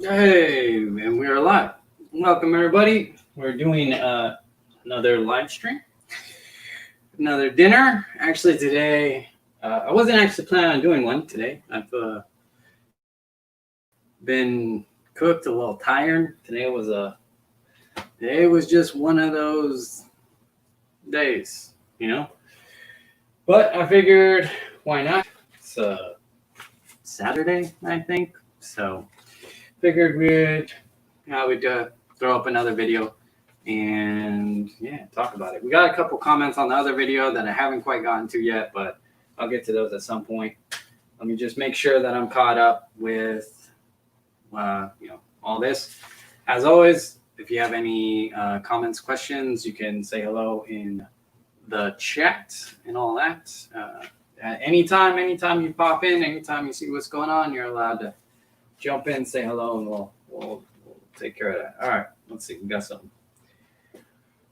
Hey, and we are live. Welcome, everybody. We're doing another live stream, another dinner. Actually, today, I wasn't actually planning on doing one today. I've been cooked, a little tired. Today was just one of those days, you know. But I figured, why not? It's Saturday, I think. So figured we'd throw up another video and talk about it. We got a couple comments on the other video that I haven't quite gotten to yet, but I'll get to those at some point. Let me just make sure that I'm caught up with all this. As always, if you have any comments, questions, you can say hello in the chat and all that. Anytime you pop in, anytime you see what's going on, you're allowed to jump in, say hello, and we'll take care of that. All right, let's see. We got some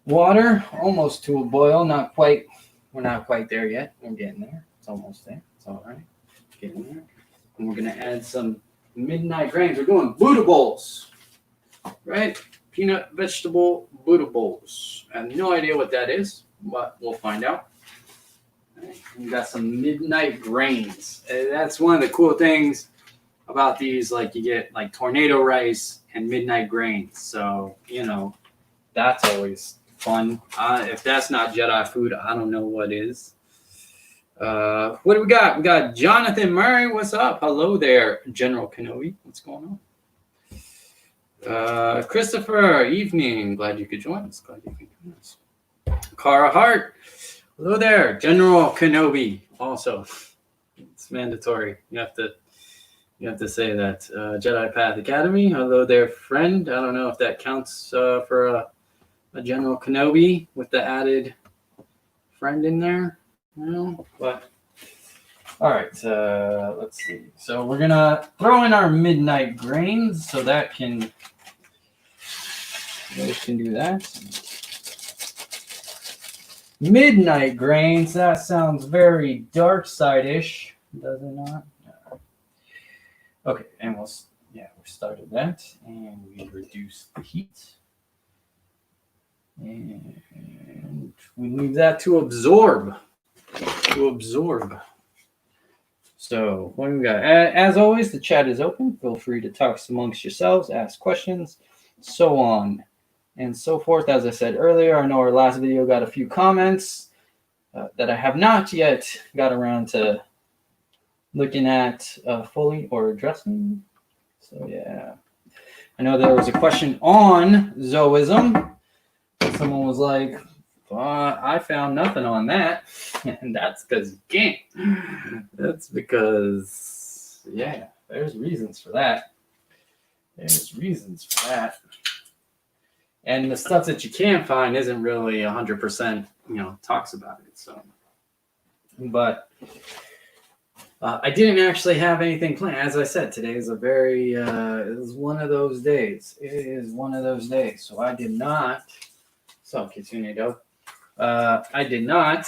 water, almost to a boil. Not quite. We're not quite there yet. We're getting there. It's almost there. It's all right. Getting there. And we're gonna add some midnight grains. We're doing Buddha bowls, right? Peanut vegetable Buddha bowls. I have no idea what that is, but we'll find out. Right. We got some midnight grains. That's one of the cool things about these. Like you get like tornado rice and midnight grains. So that's always fun. If that's not Jedi food, I don't know what is. What do we got? We got Jonathan Murray. What's up? Hello there, General Kenobi. What's going on? Christopher, evening. Glad you could join us. Cara Hart. Hello there, General Kenobi. Also, it's mandatory. You have to say that. Jedi Path Academy. Hello there, friend. I don't know if that counts for a General Kenobi with the added friend in there. But all right. Let's see. So we're gonna throw in our midnight grains, so that can do that. Midnight grains. That sounds very dark side-ish, does it not? Okay, and we started that, and we reduced the heat, and we leave that to absorb. So what do we got? As always, the chat is open. Feel free to talk amongst yourselves, ask questions, so on and so forth. As I said earlier, I know our last video got a few comments that I have not yet got around to looking at fully or addressing. So I know there was a question on Zoism. Someone was like, I found nothing on that. And that's because you can't. That's because, there's reasons for that. And the stuff that you can find isn't really 100%, talks about it. So, but I didn't actually have anything planned. As I said, today is it is one of those days. It is one of those days. So I did not. So, Kitsunedo. I did not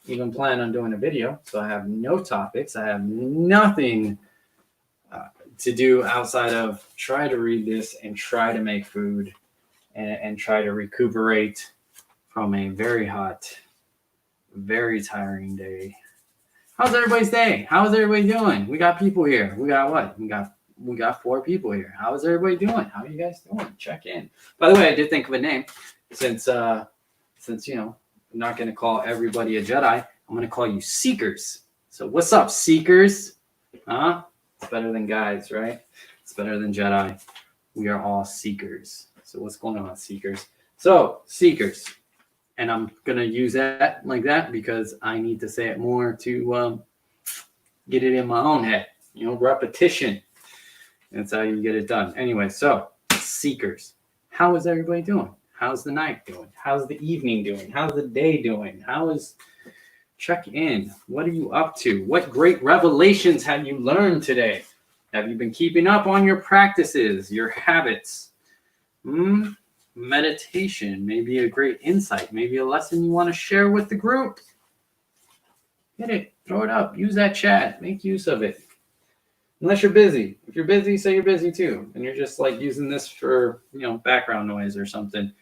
even plan on doing a video. So I have no topics. I have nothing to do outside of try to read this and try to make food and try to recuperate from a very hot, very tiring day. How's everybody's day? How's everybody doing? We got people here. We got what? We got 4 people here. How is everybody doing? How are you guys doing? Check in. By the way, I did think of a name since I'm not going to call everybody a Jedi. I'm going to call you Seekers. So what's up, Seekers? Huh? It's better than guys, right? It's better than Jedi. We are all Seekers. So what's going on, Seekers? So Seekers. And I'm going to use that like that because I need to say it more to get it in my own head. Repetition. That's how you get it done. Anyway, so Seekers. How is everybody doing? How's the night doing? How's the evening doing? How's the day doing? Check in. What are you up to? What great revelations have you learned today? Have you been keeping up on your practices, your habits? Meditation, maybe a great insight, maybe a lesson you want to share with the group. Get it, throw it up, use that chat, make use of it. Unless you're busy. If you're busy, say you're busy too. And you're just like using this for, background noise or something.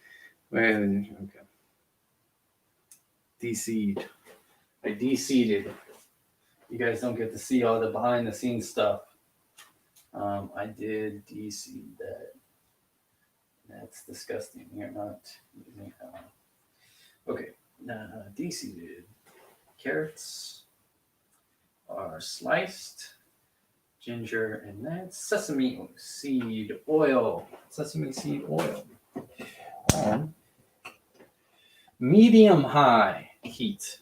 Okay. De-seed. I de-seeded. You guys don't get to see all the behind the scenes stuff. I did de-seed that. That's disgusting. You're not using okay. De-seeded. Carrots are sliced. Ginger, and that's sesame seed oil. Sesame seed oil. On medium-high heat.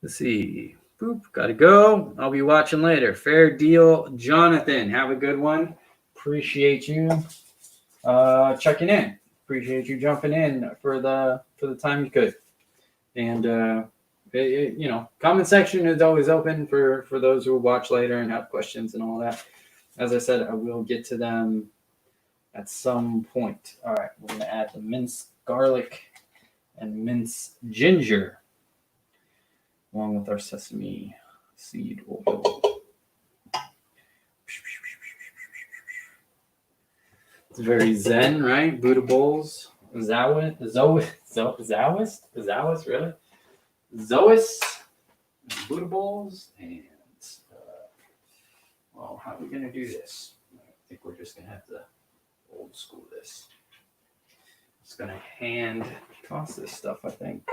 Let's see. Boop, gotta go. I'll be watching later. Fair deal, Jonathan. Have a good one. Appreciate you checking in. Appreciate you jumping in for the time you could. And comment section is always open for those who watch later and have questions and all that. As I said, I will get to them at some point. All right, we're gonna add the minced garlic and minced ginger along with our sesame seed oil. It's very zen, right? Buddha bowls, Zoist, really? Zoist, Buddha bowls, and how are we gonna do this? I think we're just gonna have to old school this. Just gonna hand toss this stuff, I think.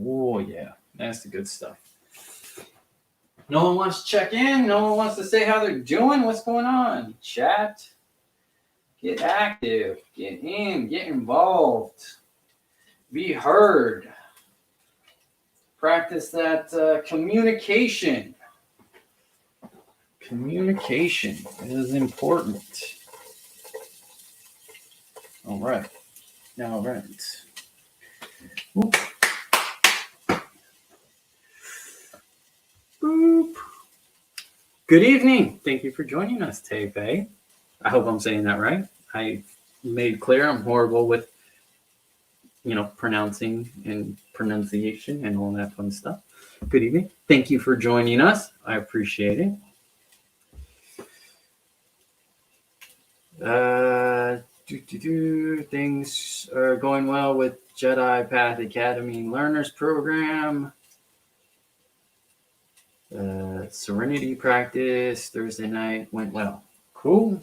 Oh yeah, that's the good stuff. No one wants to check in. No one wants to say how they're doing. What's going on? Chat. Get active. Get in. Get involved. Be heard. Practice that communication. Communication is important. All right. All right. Whoop. Boop. Good evening. Thank you for joining us, Tepe. I hope I'm saying that right. I made clear I'm horrible with, pronouncing and pronunciation and all that fun stuff. Good evening. Thank you for joining us. I appreciate it. Things are going well with Jedi Path Academy Learners Program. Serenity practice Thursday night went well. Cool.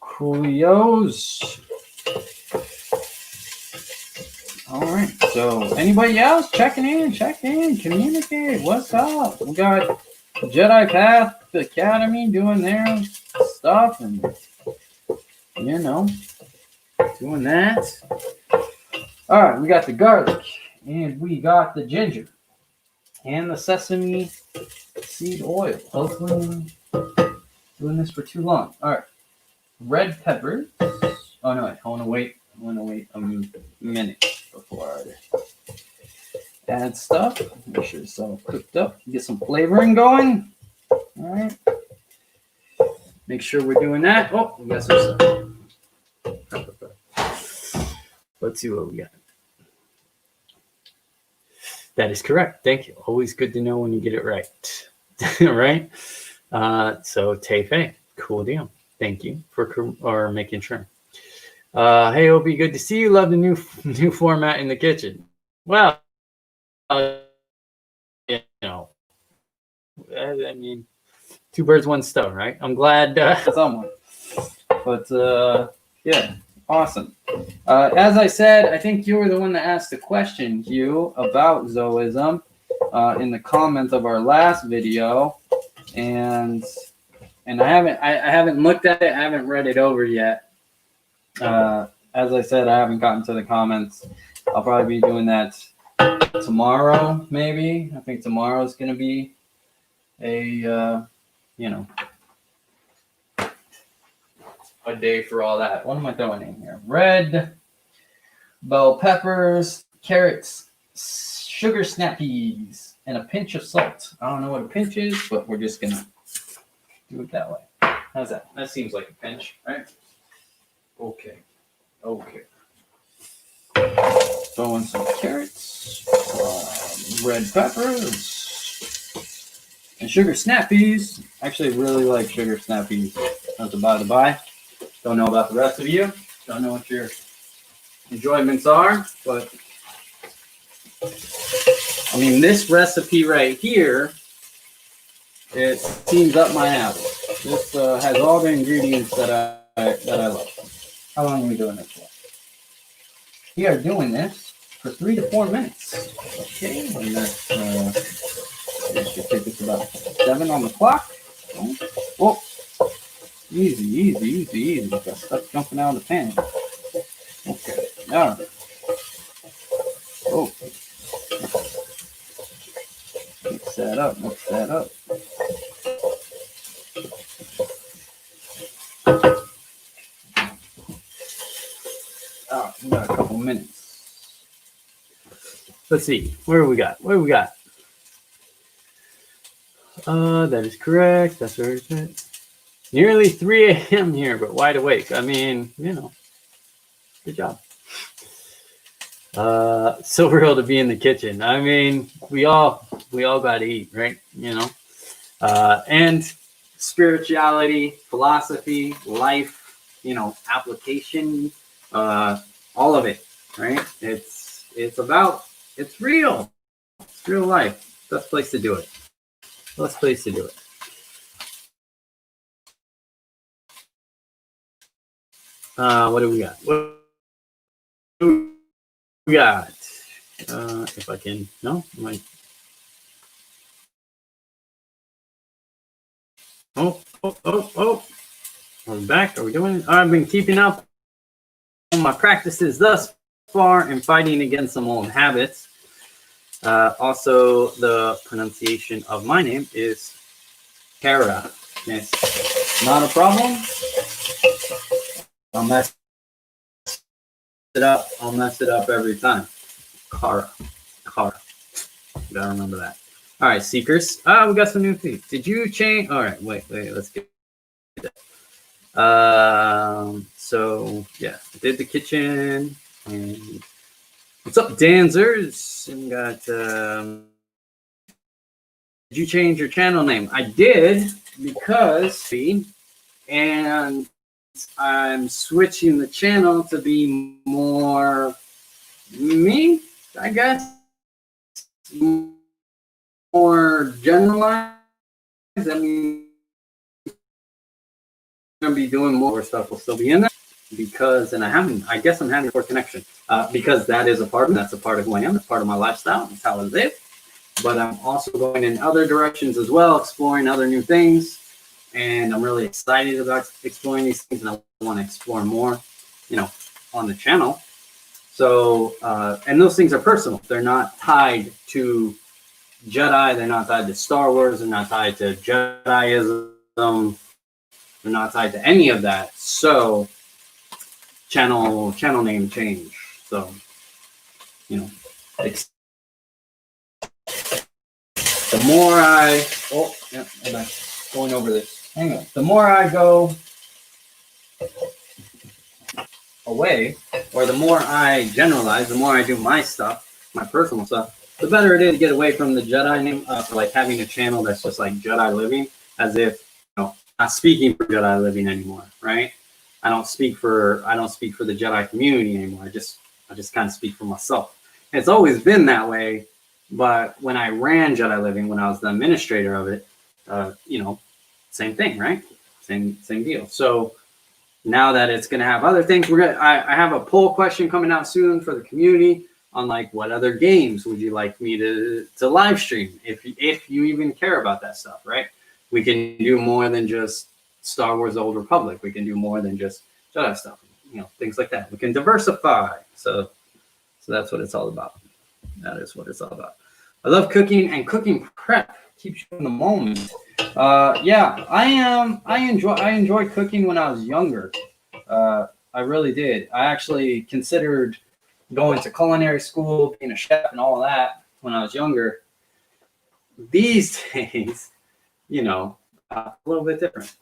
Coolios. All right. So anybody else checking in? Check in. Communicate. What's up? We got Jedi Path Academy doing their stuff and doing that. All right. We got the garlic and we got the ginger and the sesame seed oil. Hopefully doing this for too long. All right. Red peppers. Oh no, I want to wait a minute before I add stuff. Make sure it's all cooked up. Get some flavoring going. All right. Make sure we're doing that. Oh, we got some stuff. Let's see what we got. That is correct. Thank you. Always good to know when you get it right. Right? So Tefe, cool deal. Thank you for making sure. Hey, Opie, good to see you. Love the new format in the kitchen. Well, I mean, two birds, one stone, right? I'm glad someone. But yeah, awesome. As I said, I think you were the one that asked the question, Hugh, about Zoism in the comments of our last video, and I haven't looked at it. I haven't read it over yet. As I said, I haven't gotten to the comments. I'll probably be doing that tomorrow, maybe. I think tomorrow is going to be a day for all that. What am I throwing in here? Red bell peppers, carrots, sugar snap peas, and a pinch of salt. I don't know what a pinch is, but we're just going to do it that way. How's that? That seems like a pinch, right? Okay. Throw in some carrots, red peppers, and sugar snappies. Actually, really like sugar snappies. That's a by the by. Don't know about the rest of you. Don't know what your enjoyments are, but I mean, this recipe right here, it teams up my alley. This has all the ingredients that I love. How long are we doing this for? We are doing this for 3 to 4 minutes. Okay, and that's it should take us about 7 on the clock. Oh, easy. Got stuff jumping out of the pan. Okay, all right. Oh, mix that up. Oh, we got a couple minutes. Let's see. What do we got? That is correct. That's very good. Nearly 3 a.m. here, but wide awake. I mean, good job. So real to be in the kitchen. I mean, we all got to eat, right? And spirituality, philosophy, life, application, all of it, right? It's real. It's real life. Best place to do it. What do we got? If I can, no? Oh. We're back. Are we doing it? I've been keeping up on my practices thus far and fighting against some old habits. Also, the pronunciation of my name is Kara. It's not a problem. I'll mess it up every time. Kara. Gotta remember that. All right, seekers. We got some new things. Did you change? All right, wait. Let's get that. So yeah, I did the kitchen. And what's up, Danzers? And got. Did you change your channel name? I did because, and I'm switching the channel to be more me, I guess. More generalized. I mean, I'm gonna be doing more stuff. Will still be in there because, and I guess I'm having poor connection because that is that's a part of who I am. It's part of my lifestyle. It's how I live. But I'm also going in other directions as well, exploring other new things, and I'm really excited about exploring these things, and I want to explore more, on the channel. So, and those things are personal. They're not tied to Jedi. They're not tied to Star Wars. They're not tied to Jediism. They're not tied to any of that. So, channel name change. So, the more I'm going over this. Hang on. The more I go away, or the more I generalize, the more I do my stuff, my personal stuff, the better it is to get away from the Jedi name, like having a channel that's just like Jedi living, as if not speaking for Jedi living anymore, right? I don't speak for the Jedi community anymore. I just kind of speak for myself. And it's always been that way, but when I ran Jedi Living, when I was the administrator of it, same thing, right? Same deal. So now that it's going to have other things, I have a poll question coming out soon for the community on like what other games would you like me to live stream if you even care about that stuff, right? We can do more than just Star Wars: The Old Republic. We can do more than just Jedi stuff, things like that. We can diversify. So that's what it's all about. That is what it's all about. I love cooking and cooking prep keeps you in the moment. Yeah, I enjoyed cooking when I was younger. I really did. I actually considered going to culinary school, being a chef and all of that when I was younger. These days, a little bit different,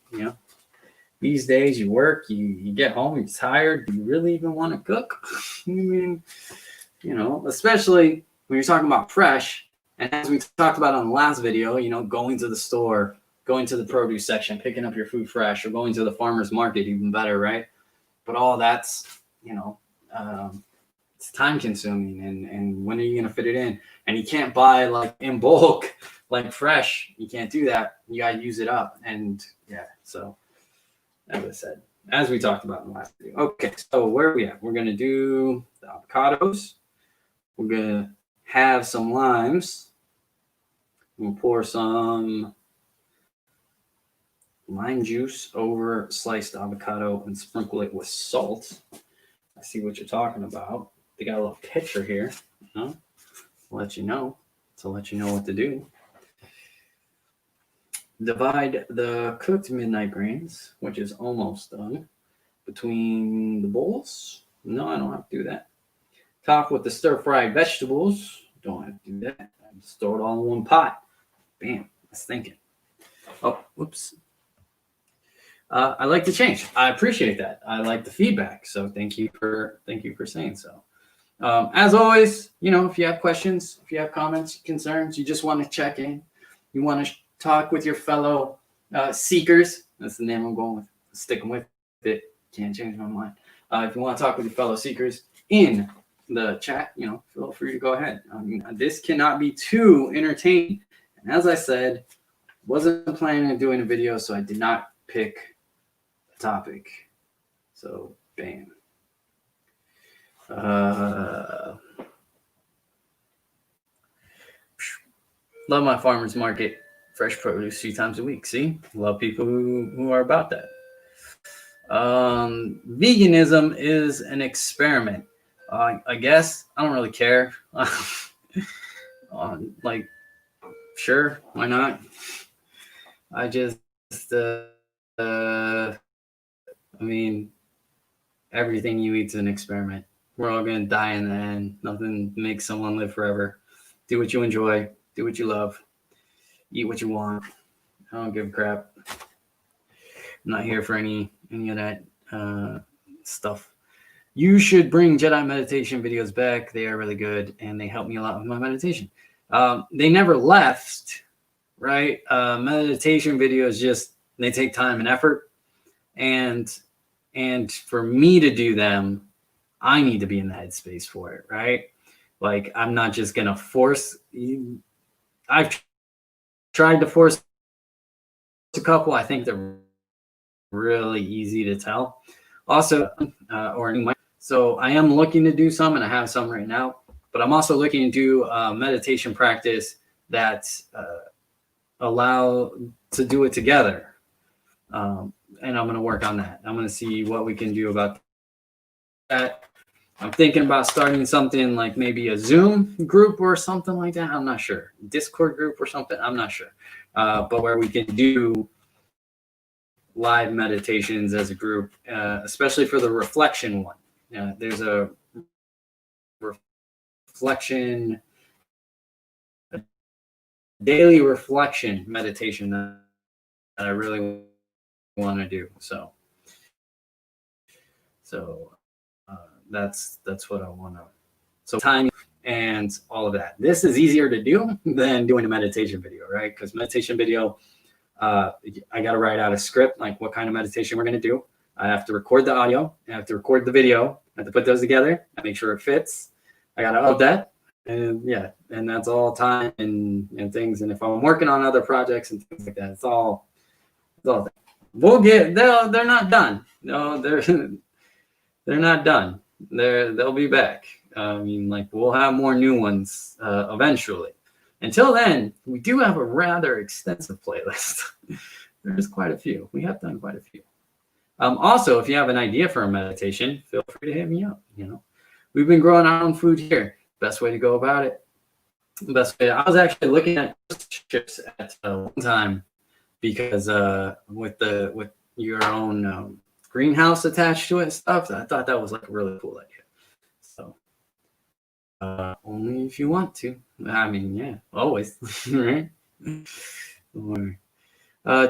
These days you work, you get home, you're tired. Do you really even want to cook? I mean, especially when you're talking about fresh, And as we talked about on the last video, you know, going to the store, going to the produce section, picking up your food fresh, or going to the farmer's market, even better, right? But all that's, you know, it's time consuming, and when are you going to fit it in? And you can't buy like in bulk, like fresh. You can't do that. You got to use it up. And yeah, so as I said, as we talked about in the last video. Okay, so where are we at? We're going to do the avocados. We're going to have some limes. We'll pour some lime juice over sliced avocado and sprinkle it with salt. I see what you're talking about. They got a little picture here, you know, to let you know what to do. Divide the cooked midnight grains, which is almost done, between the bowls. No, I don't have to do that. Top with the stir-fried vegetables. Don't have to do that. I just store it all in one pot. Bam, that's thinking. Oh, whoops. I like the change. I appreciate that. I like the feedback. So thank you for saying so. As always, you know, if you have questions, if you have comments, concerns, you just want to check in, you want to talk with your fellow seekers. That's the name I'm going with. Sticking with it. Can't change my mind. If you want to talk with your fellow seekers in the chat, you know, feel free to go ahead. I mean, this cannot be too entertaining. And as I said, wasn't planning on doing a video, so I did not pick a topic. So, bam. Love my farmer's market. Fresh produce 3 times a week. See, love people who are about that. Veganism is an experiment. I guess I don't really care. Like, sure, why not? I just, I mean, everything you eat's an experiment. We're all gonna die in the end. Nothing makes someone live forever. Do what you enjoy. Do what you love. Eat what you want. I don't give a crap. I'm not here for any of that stuff. You should bring Jedi meditation videos back. They are really good, and they help me a lot with my meditation. They never left, right? Meditation videos just, they take time and effort, and for me to do them, I need to be in the headspace for it, right? Like, I'm not just gonna force. I've tried to force a couple. I think they're really easy to tell. Also, so I am looking to do some, and I have some right now. But I'm also looking to do a meditation practice that allow to do it together. And I'm going to work on that. I'm going to see what we can do about that. I'm thinking about starting something like maybe a Zoom group or something like that. I'm not sure. Discord group or something. I'm not sure. But where we can do live meditations as a group, especially for the reflection one. There's a reflection, a daily reflection meditation that I really want to do. So that's what I want to. So time and all of that. This is easier to do than doing a meditation video, right? Because meditation video, I got to write out a script, like what kind of meditation we're going to do. I have to record the audio. I have to record the video. I have to put those together. I make sure it fits. I got to upload that. And yeah, and that's all time and things. And if I'm working on other projects and things like that, it's all we'll get. They're not done. No, they're not done. They'll be back. I mean, like, we'll have more new ones eventually. Until then, we do have a rather extensive playlist. There's quite a few. We have done quite a few. Also, if you have an idea for a meditation, feel free to hit me up. You know, we've been growing our own food here. Best way to go about it. Best way. I was actually looking at chips at one time because with your own greenhouse attached to it and stuff, I thought that was like a really cool idea. So only if you want to. I mean, yeah, always, right?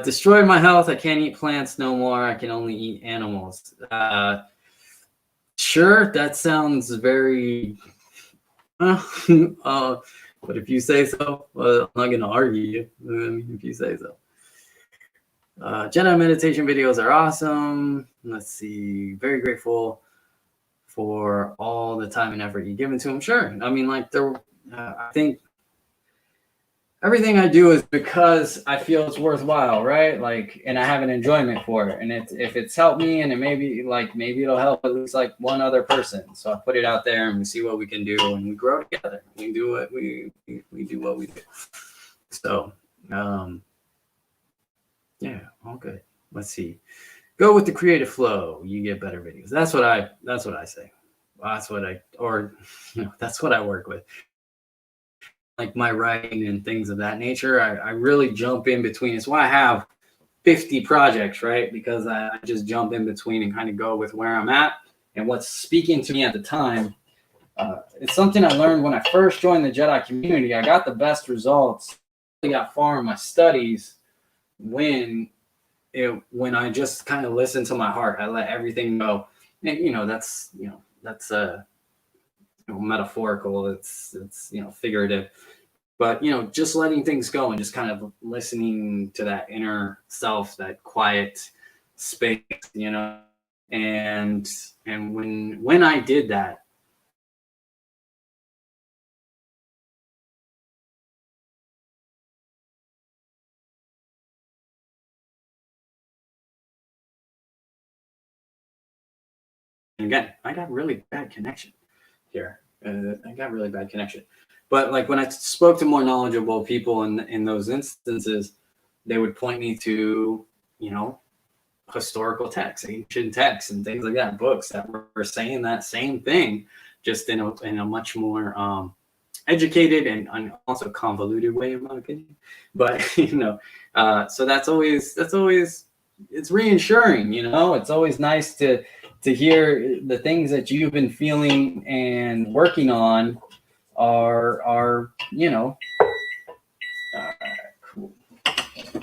Destroyed my health. I can't eat plants no more. I can only eat animals. Sure, that sounds very But if you say so, well, I'm not going to argue you. If you say so. Jedi meditation videos are awesome. Let's see. Very grateful for all the time and effort you give into them. Sure. I mean, like, I think everything I do is because I feel it's worthwhile, right? Like, and I have an enjoyment for it. And if it's helped me, and maybe it'll help at least like one other person. So I put it out there and we see what we can do, and we grow together. We do what we do what we do. So, yeah, all good. Let's see. Go with the creative flow. You get better videos. That's what I say. That's what I work with. Like my writing and things of that nature, I really jump in between. It's why I have 50 projects, right? Because I just jump in between and kind of go with where I'm at and what's speaking to me at the time. It's something I learned when I first joined the Jedi community. I got the best results. I got far in my studies when I just kind of listened to my heart. I let everything go. And that's metaphorical. It's figurative. But just letting things go and just kind of listening to that inner self, that quiet space, and when I did that, and again, I got really bad connection here. But like when I spoke to more knowledgeable people in those instances, they would point me to, historical texts, ancient texts, and things like that, books that were saying that same thing, just in a much more educated and also convoluted way, in my opinion. But so that's always it's reassuring. It's always nice to hear the things that you've been feeling and working on are cool,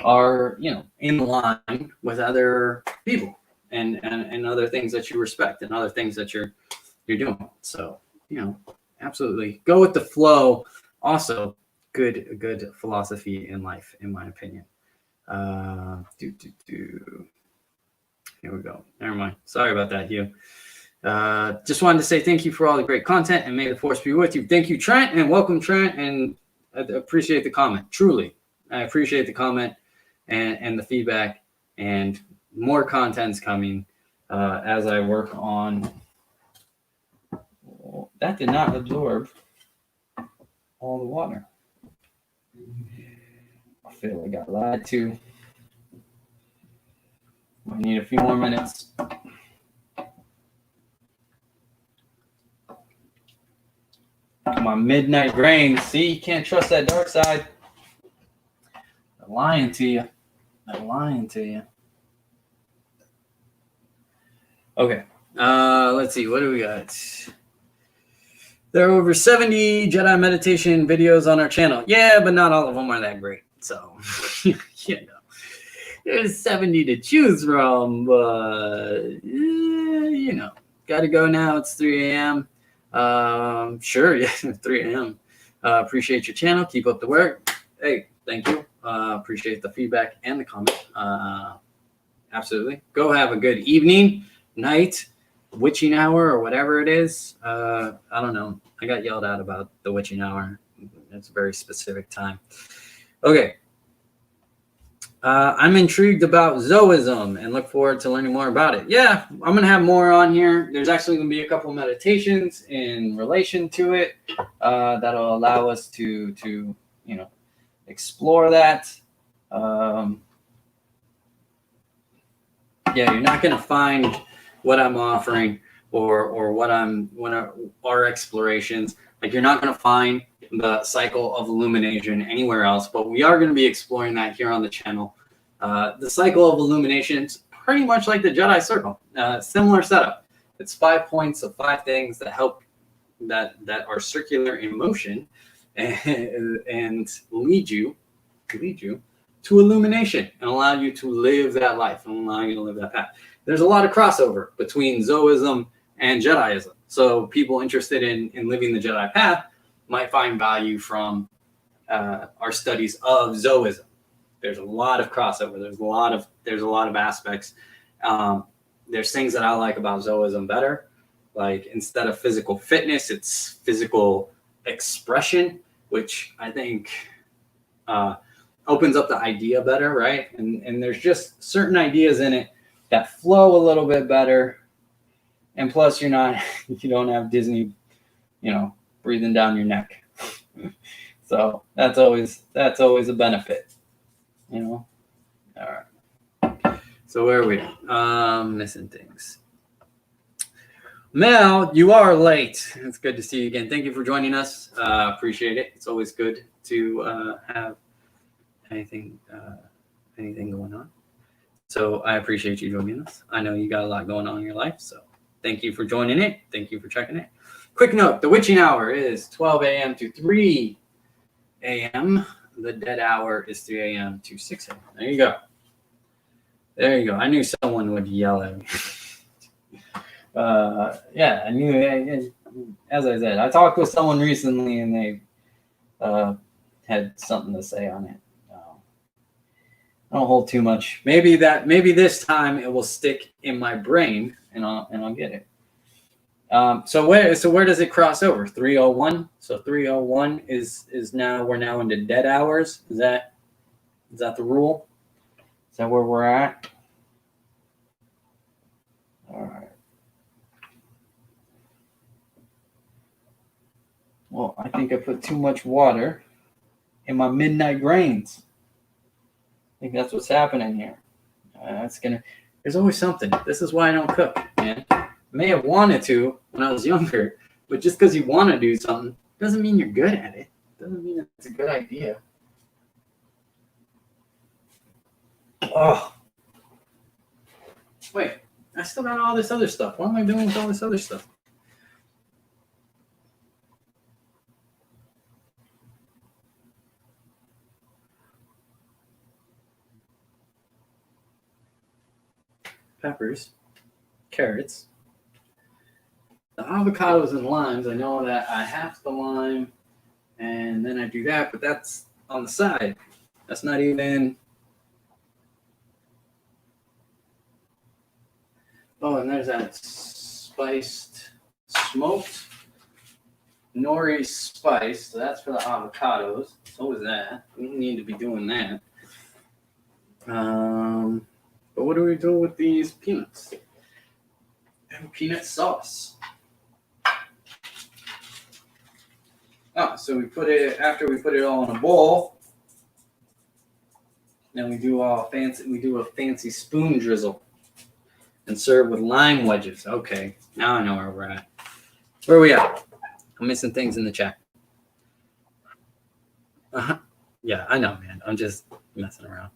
are in line with other people and other things that you respect and other things that you're doing. So absolutely go with the flow. Also good philosophy in life, in my opinion. Here we go. Never mind. Sorry about that, Hugh. Just wanted to say thank you for all the great content, and may the force be with you. Thank you, Trent, and welcome, Trent. And I appreciate the comment. Truly, I appreciate the comment and the feedback, and more content's coming as I work on. That did not absorb all the water. I feel I got lied to. I need a few more minutes. My midnight grain. See, you can't trust that dark side. They're lying to you. Okay. Let's see. What do we got? There are over 70 Jedi meditation videos on our channel. Yeah, but not all of them are that great. So, there's 70 to choose from. But, got to go now. It's 3 a.m. Sure, yeah, 3 a.m. Appreciate your channel. Keep up the work. Hey, thank you. Appreciate the feedback and the comment. Absolutely. Go have a good evening, night, witching hour, or whatever it is. I don't know. I got yelled at about the witching hour. It's a very specific time. Okay. I'm intrigued about Zoism and look forward to learning more about it. Yeah, I'm going to have more on here. There's actually going to be a couple meditations in relation to it that'll allow us to explore that. Yeah, you're not going to find what I'm offering or what our explorations. Like, you're not going to find the cycle of illumination anywhere else, but we are going to be exploring that here on the channel. The cycle of illumination is pretty much like the Jedi Circle. Similar setup. It's 5 points of 5 things that help that are circular in motion and lead you to illumination and allow you to live that life and allow you to live that path. There's a lot of crossover between Zoism and Jediism. So people interested in living the Jedi path might find value from our studies of Zoism. There's a lot of crossover. There's a lot of aspects. There's things that I like about Zoism better. Like instead of physical fitness, it's physical expression, which I think opens up the idea better, right? And there's just certain ideas in it that flow a little bit better. And plus, you don't have Disney, breathing down your neck. So that's always a benefit, All right. So where are we? Missing things. Mel, you are late. It's good to see you again. Thank you for joining us. Appreciate it. It's always good to have anything going on. So I appreciate you joining us. I know you got a lot going on in your life, so thank you for joining it. Thank you for checking it. Quick note, the witching hour is 12 a.m. to 3 a.m. The dead hour is 3 a.m. to 6 a.m. There you go. There you go. I knew someone would yell at me. Yeah, I knew. As I said, I talked with someone recently, and they had something to say on it. I don't hold too much. Maybe this time it will stick in my brain, and I'll get it. So where does it cross over? 3:01. So 3:01 is now we're now into dead hours. Is that the rule? Is that where we're at? All right. Well, I think I put too much water in my midnight grains. I think that's what's happening here. There's always something. This is why I don't cook, man. I may have wanted to when I was younger, but just because you want to do something doesn't mean you're good at it. Doesn't mean it's a good idea. Oh. Wait, I still got all this other stuff. What am I doing with all this other stuff? Peppers, carrots, the avocados and limes. I know that I have the lime, and then I do that, but that's on the side. That's not even. Oh, and there's that spiced, smoked nori spice. So that's for the avocados. So is that. We need to be doing that. But what do we do with these peanuts? And peanut sauce. Oh, so after we put it all in a bowl, then we do a fancy spoon drizzle and serve with lime wedges. Okay, now I know where we're at. Where are we at? I'm missing things in the chat. Yeah, I know, man. I'm just messing around.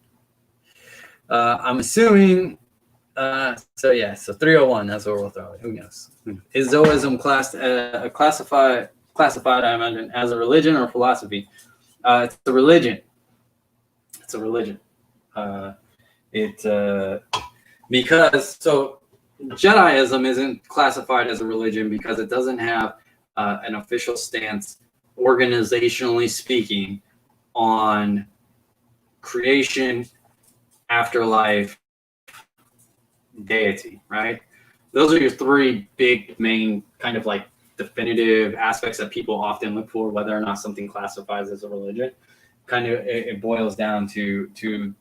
I'm assuming, so 3:01, that's what we'll throw it. Who knows? Is Zoism classified, I imagine, as a religion or philosophy? It's a religion. It's a religion. Because Jediism isn't classified as a religion because it doesn't have an official stance, organizationally speaking, on creation, afterlife, deity, right? Those are your three big main kind of like definitive aspects that people often look for, whether or not something classifies as a religion. Kind of it boils down to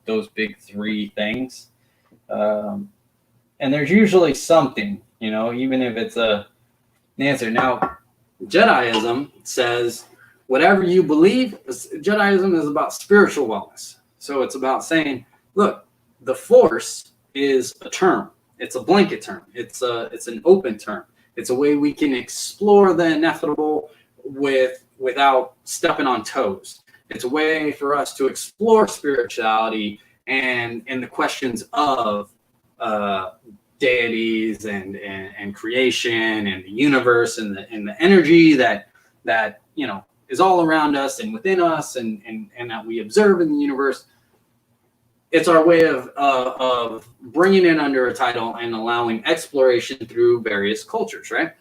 those big three things. And there's usually something, even if it's an answer. Now, Jediism says whatever you believe, Jediism is about spiritual wellness. So it's about saying, look, the Force is a term. It's a blanket term. It's an open term. It's a way we can explore the inevitable without stepping on toes. It's a way for us to explore spirituality and the questions of deities and creation and the universe and the energy that is all around us and within us and that we observe in the universe. It's our way of bringing it under a title and allowing exploration through various cultures, right?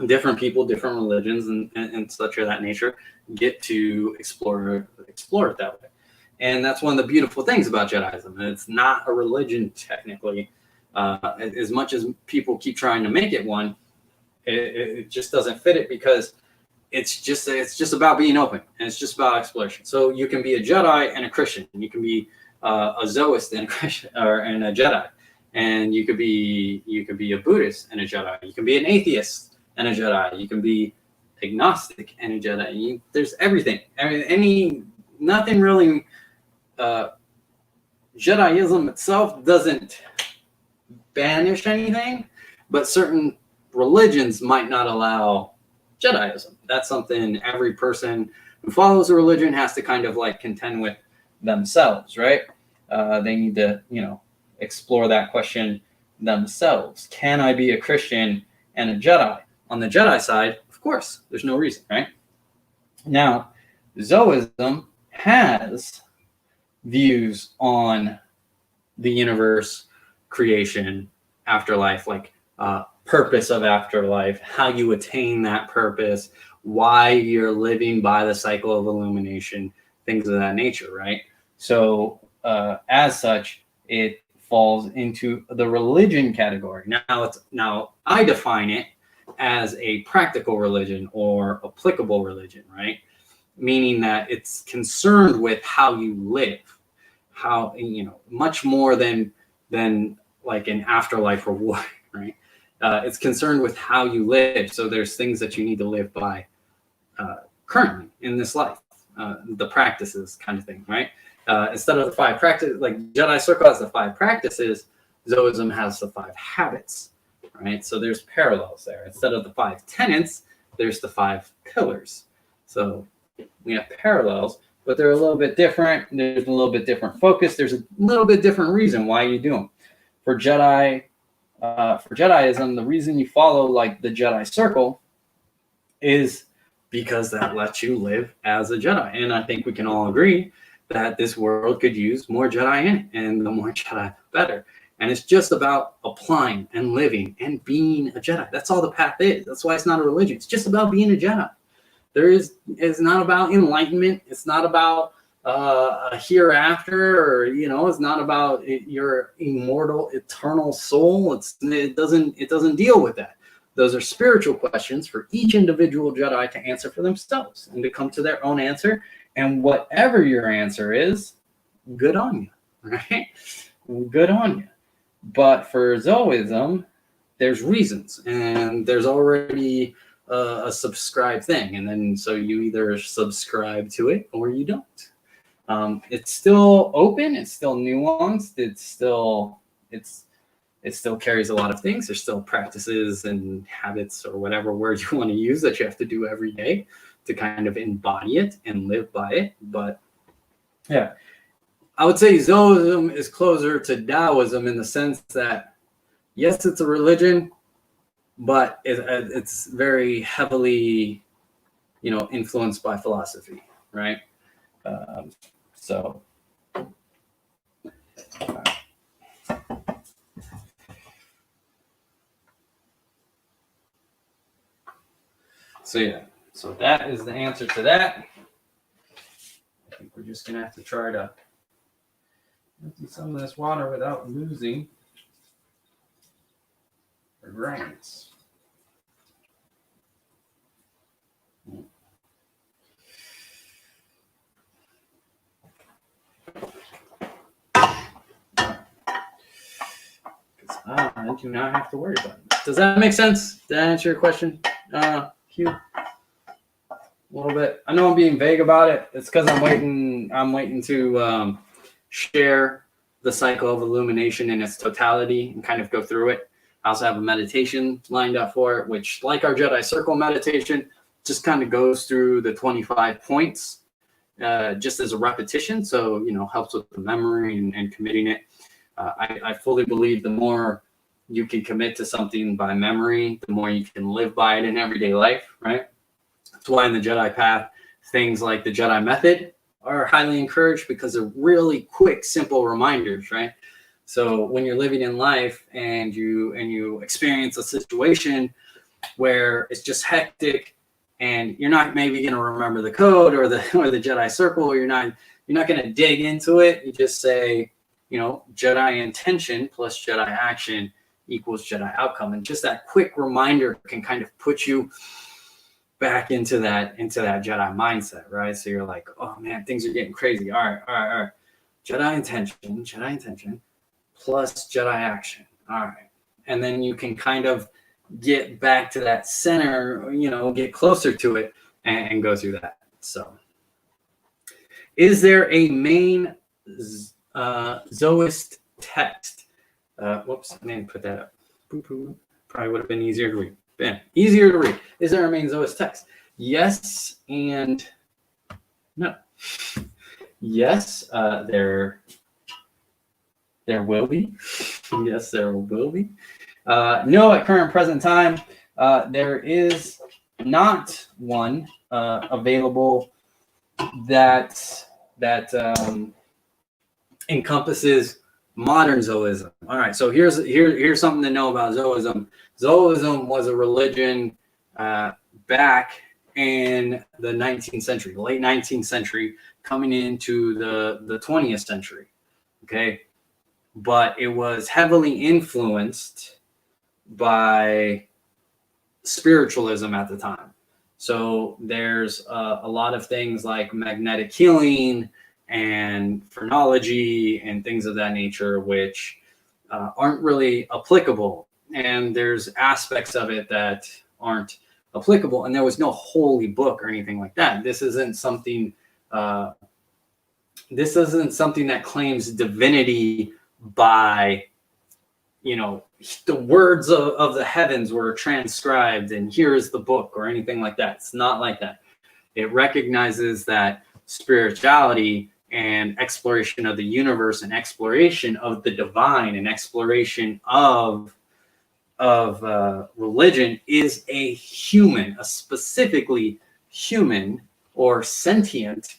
different people, different religions, and such of that nature get to explore it that way. And that's one of the beautiful things about Jediism. It's not a religion technically. As much as people keep trying to make it one, it just doesn't fit it, because it's just about being open, and it's just about exploration. So you can be a Jedi and a Christian, and you can be a Zoist and a Christian, and a Jedi, and you could be a Buddhist and a Jedi. You can be an atheist and a Jedi. You can be agnostic and a Jedi. There's everything. Nothing really. Jediism itself doesn't banish anything, but certain religions might not allow Jediism. That's something every person who follows a religion has to kind of like contend with themselves, right? They need to, explore that question themselves. Can I be a Christian and a Jedi? On the Jedi side, of course, there's no reason, right? Now, Zoism has views on the universe, creation, afterlife, like purpose of afterlife, how you attain that purpose, why you're living by the cycle of illumination, things of that nature, right? So as such, it falls into the religion category. Now I define it as a practical religion or applicable religion, right? Meaning that it's concerned with how you live, how, much more than like an afterlife reward, right? It's concerned with how you live. So there's things that you need to live by currently in this life, the practices kind of thing, right? Instead of the 5 practices, like Jedi Circle has the 5 practices, Zoism has the 5 habits, right? So there's parallels there. Instead of the 5 tenets, there's the 5 pillars. So we have parallels, but they're a little bit different. There's a little bit different focus. There's a little bit different reason why you do them. For Jediism, the reason you follow like the Jedi Circle is because that lets you live as a Jedi. And I think we can all agree that this world could use more Jedi in it, and the more Jedi, better. And it's just about applying and living and being a Jedi. That's all the path is. That's why it's not a religion. It's just about being a Jedi. It's not about enlightenment. It's not about a hereafter, or it's not about your immortal, eternal soul. It doesn't deal with that. Those are spiritual questions for each individual Jedi to answer for themselves and to come to their own answer. And whatever your answer is, good on you, right? Good on you. But for Zoism, there's reasons, and there's already a subscribe thing, and then so you either subscribe to it or you don't. It's still open. It's still nuanced. It still carries a lot of things. There's still practices and habits, or whatever word you want to use, that you have to do every day to kind of embody it and live by it. But yeah, I would say Zoism is closer to Taoism in the sense that, yes, it's a religion, but it's very heavily, influenced by philosophy, right? So yeah, so that is the answer to that. I think we're just gonna have to try to empty some of this water without losing the grains. I do not have to worry about it. Does that make sense? Did I answer your question, Hugh? A little bit. I know I'm being vague about it. It's because I'm waiting to share the cycle of illumination in its totality and kind of go through it. I also have a meditation lined up for it, which, like our Jedi Circle meditation, just kind of goes through the 25 points just as a repetition. So, helps with the memory and committing it. I fully believe the more you can commit to something by memory, the more you can live by it in everyday life, right? That's why in the Jedi path, things like the Jedi method are highly encouraged, because they're really quick, simple reminders, right? So when you're living in life and you experience a situation where it's just hectic, and you're not maybe going to remember the code or the Jedi circle, or you're not going to dig into it. You just say, Jedi intention plus Jedi action equals Jedi outcome, and just that quick reminder can kind of put you back into that Jedi mindset, right? So you're like, oh man, things are getting crazy. All right. Jedi intention plus Jedi action. All right. And then you can kind of get back to that center, get closer to it and go through that. So is there a main Zoist text? Whoops, I didn't put that up. Probably would have been easier to read. Bam, easier to read. Is there a main Zoist text? Yes and no. Yes, there will be. Yes, there will be. No, at current present time, there is not one available that encompasses modern Zoism. All right, so here's something to know about Zoism. Zoism was a religion back in the 19th century, the late 19th century, coming into the 20th century. Okay, but it was heavily influenced by spiritualism at the time. So there's a lot of things like magnetic healing and phrenology and things of that nature, which aren't really applicable. And there's aspects of it that aren't applicable. And there was no holy book or anything like that. This isn't something that claims divinity by, the words of the heavens were transcribed and here is the book or anything like that. It's not like that. It recognizes that spirituality and exploration of the universe and exploration of the divine and exploration of religion is a specifically human or sentient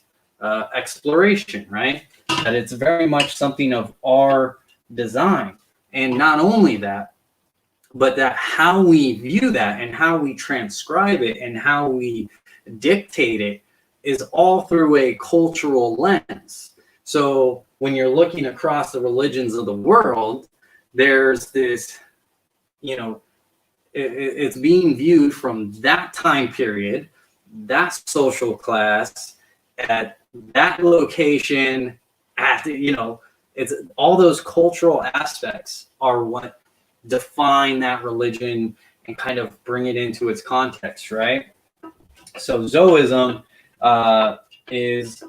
exploration, right? That it's very much something of our design. And not only that, but that how we view that and how we transcribe it and how we dictate it is all through a cultural lens. So when you're looking across the religions of the world, there's this, it's being viewed from that time period, that social class, at that location, it's all those cultural aspects are what define that religion and kind of bring it into its context, right? So Zoism is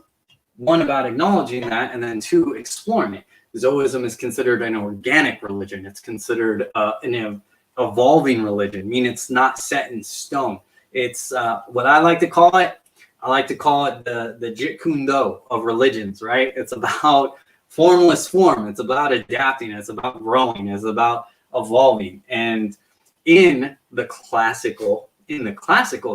one about acknowledging that, and then two, exploring it. Zoism is considered an organic religion. It's considered an evolving religion, meaning it's not set in stone. It's what I like to call it. I like to call it the Jeet Kune Do of religions, right? It's about formless form. It's about adapting. It's about growing. It's about evolving. And in the classical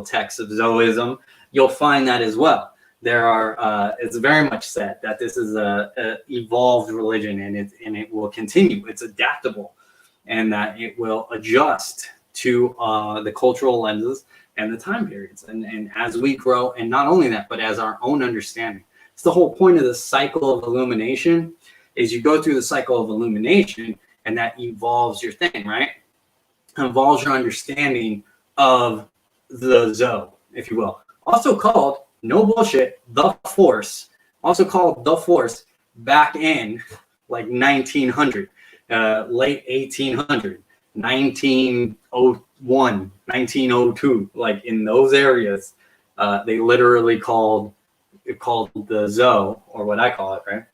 texts of Zoism, you'll find that as well. There are it's very much said that this is a evolved religion, and it will continue. It's adaptable, and that it will adjust to the cultural lenses and the time periods, and as we grow, and not only that, but as our own understanding. It's the whole point of the cycle of illumination, is you go through the cycle of illumination, and that evolves your thing, right? It evolves your understanding of the Zo, if you will. Also called, no bullshit, the Force. Also called the Force back in like 1900, late 1800, 1901, 1902, like in those areas, they literally called the Zo, or what I call it, right?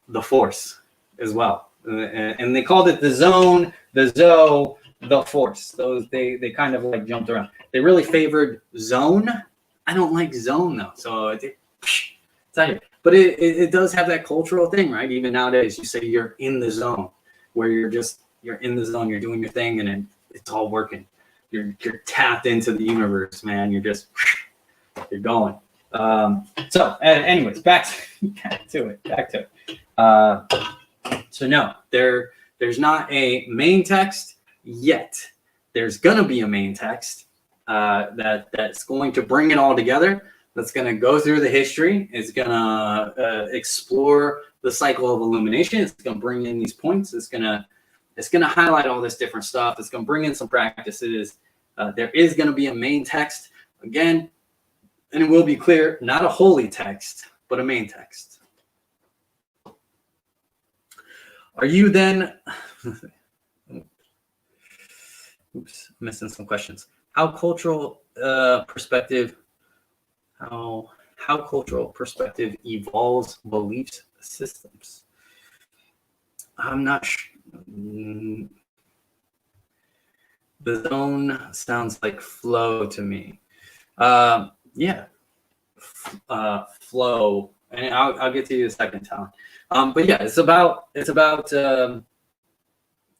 The Force as well. And they called it the Zone, the Zo, the Force. Those they kind of like jumped around. They really favored Zone. I don't like Zone though, so it's out here. But it does have that cultural thing, right? Even nowadays, you say you're in the zone, where you're in the zone, you're doing your thing, and it's all working. You're tapped into the universe, man. You're going. So anyways, back to it. So no, there's not a main text yet. there's going to be a main text that's going to bring it all together. That's going to go through the history. It's going to explore the cycle of illumination. It's going to bring in these points. It's going to highlight all this different stuff. It's going to bring in some practices. There is going to be a main text again, and it will be clear, not a holy text, but a main text. Are you then? Oops, I'm missing some questions. How cultural perspective evolves belief systems? I'm not sure. The zone sounds like flow to me. Yeah, flow, and I'll get to you in a second, Talon. But yeah, it's about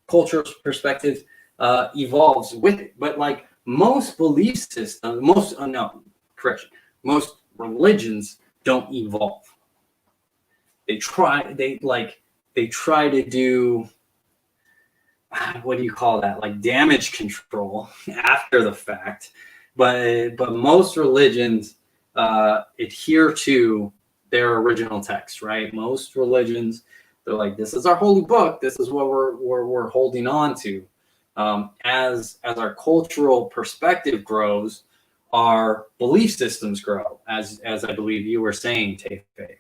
cultural perspective evolves with it. But like most belief systems, most religions don't evolve. They try to do, what do you call that? Like damage control after the fact. But most religions adhere to their original text, right? Most religions, they're like, this is our holy book. This is what we're holding on to. As our cultural perspective grows, our belief systems grow, as I believe you were saying, Tefe.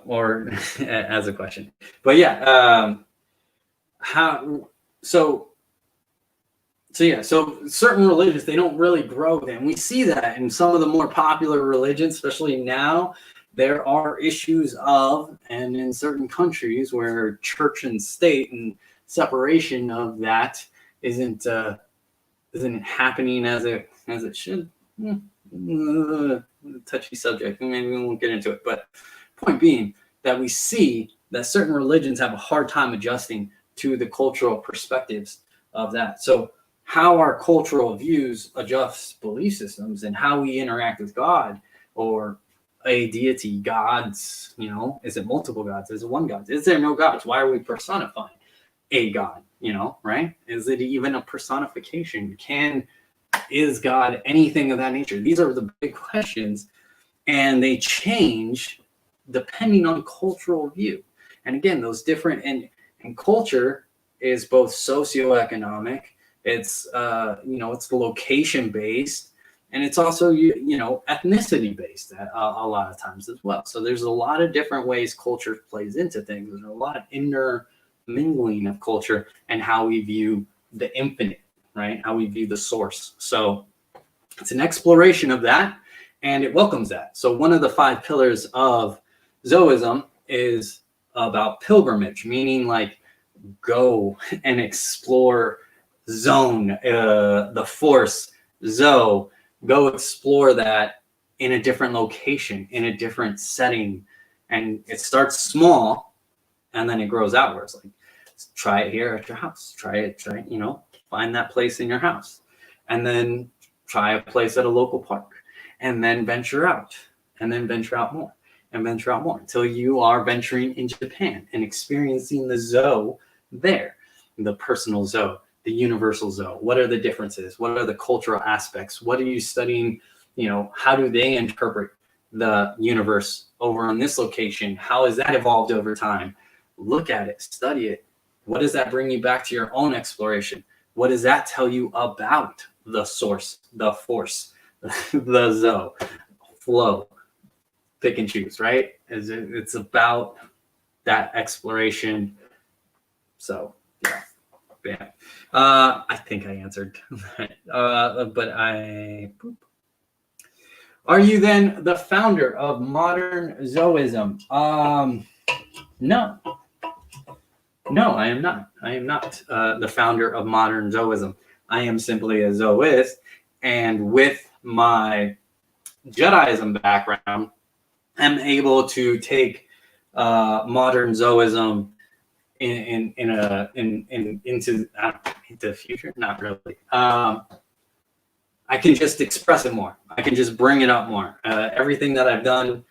Or as a question. But yeah, so certain religions, they don't really grow them. We see that in some of the more popular religions, especially now. There are issues of, and in certain countries where church and state and separation of that isn't happening as it should. Touchy subject. Maybe we won't get into it. But point being that we see that certain religions have a hard time adjusting to the cultural perspectives of that. So how our cultural views adjust belief systems and how we interact with God or a deity, gods, is it multiple gods? Is it one God? Is there no gods? Why are we personifying a God, right? Is it even a personification? Is God anything of that nature? These are the big questions, and they change depending on cultural view. And again, those different, and culture is both socioeconomic, it's it's location based, and it's also ethnicity based a lot of times as well. So there's a lot of different ways culture plays into things. There's a lot of intermingling of culture and how we view the infinite, right? How we view the source. So it's an exploration of that, and it welcomes that. So one of the 5 pillars of Zoism is about pilgrimage, meaning like go and explore zone, the force, Zo, go explore that in a different location, in a different setting. And it starts small and then it grows outwards. Like, try it here at your house. Try it, find that place in your house. And then try a place at a local park. And then venture out. And then venture out more. And venture out more until you are venturing in Japan and experiencing the Zo there, the personal Zo, the universal Zo. What are the differences? What are the cultural aspects? What are you studying? How do they interpret the universe over on this location? How has that evolved over time? Look at it, study it. What does that bring you back to your own exploration? What does that tell you about the source, the force, the Zo, flow? Pick and choose, right? It's about that exploration. So yeah. I think I answered that. But are you then the founder of modern Zoism? No, I am not. I am not the founder of modern Zoism. I am simply a Zoist, and with my Jediism background, I'm able to take modern Zoism into the future. Not really. I can just express it more. I can just bring it up more. Everything that I've done